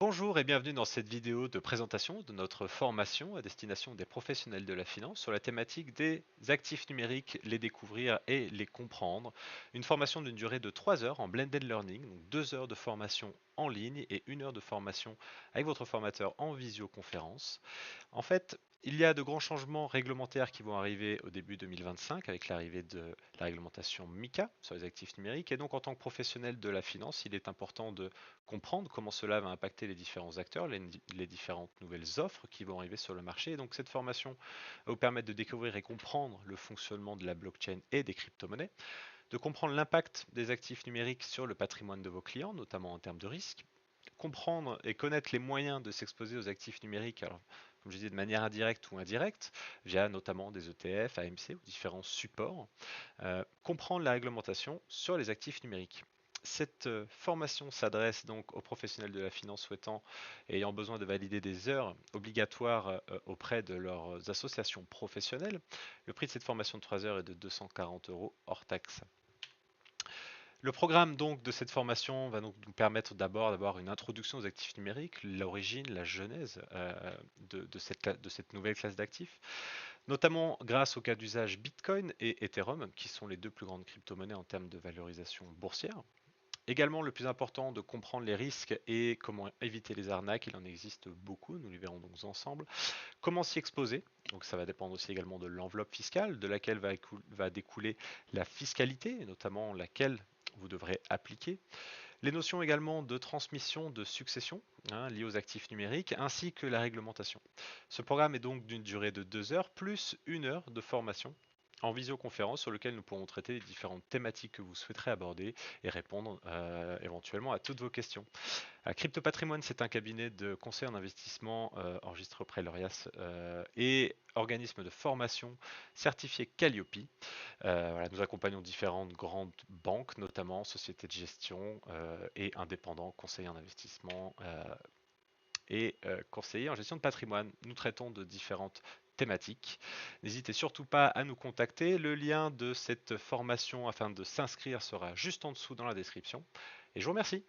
Bonjour et bienvenue dans cette vidéo de présentation de notre formation à destination des professionnels de la finance sur la thématique des actifs numériques, les découvrir et les comprendre. Une formation d'une durée de 3 heures en blended learning, donc 2 heures de formation en ligne et 1 heure de formation avec votre formateur en visioconférence. En fait, il y a de grands changements réglementaires qui vont arriver au début 2025 avec l'arrivée de la réglementation MiCA sur les actifs numériques. Et donc, en tant que professionnel de la finance, il est important de comprendre comment cela va impacter les différents acteurs, les différentes nouvelles offres qui vont arriver sur le marché. Et donc, cette formation va vous permettre de découvrir et comprendre le fonctionnement de la blockchain et des crypto-monnaies, de comprendre l'impact des actifs numériques sur le patrimoine de vos clients, notamment en termes de risque, comprendre et connaître les moyens de s'exposer aux actifs numériques, alors, comme je disais, de manière indirecte ou indirecte, via notamment des ETF, AMC ou différents supports, comprendre la réglementation sur les actifs numériques. Cette formation s'adresse donc aux professionnels de la finance souhaitant et ayant besoin de valider des heures obligatoires auprès de leurs associations professionnelles. Le prix de cette formation de 3 heures est de 240 euros hors taxe. Le programme donc de cette formation va donc nous permettre d'abord d'avoir une introduction aux actifs numériques, l'origine, la genèse de cette nouvelle classe d'actifs, notamment grâce au cas d'usage Bitcoin et Ethereum, qui sont les deux plus grandes crypto-monnaies en termes de valorisation boursière. Également, le plus important, de comprendre les risques et comment éviter les arnaques. Il en existe beaucoup, nous les verrons donc ensemble. Comment s'y exposer? Donc ça va dépendre aussi également de l'enveloppe fiscale, de laquelle va découler la fiscalité, notamment laquelle vous devrez appliquer. Les notions également de transmission, de succession, liées aux actifs numériques, ainsi que la réglementation. Ce programme est donc d'une durée de 2 heures, plus 1 heure de formation en visioconférence sur lequel nous pourrons traiter les différentes thématiques que vous souhaiterez aborder et répondre éventuellement à toutes vos questions. Crypto Patrimoine, c'est un cabinet de conseil en investissement enregistré auprès de l'ORIAS et organisme de formation certifié Calliope. Voilà, nous accompagnons différentes grandes banques, notamment sociétés de gestion et indépendants, conseillers en investissement et conseillers en gestion de patrimoine. Nous traitons de différentes thématiques. N'hésitez surtout pas à nous contacter. Le lien de cette formation afin de s'inscrire sera juste en dessous dans la description. Et je vous remercie.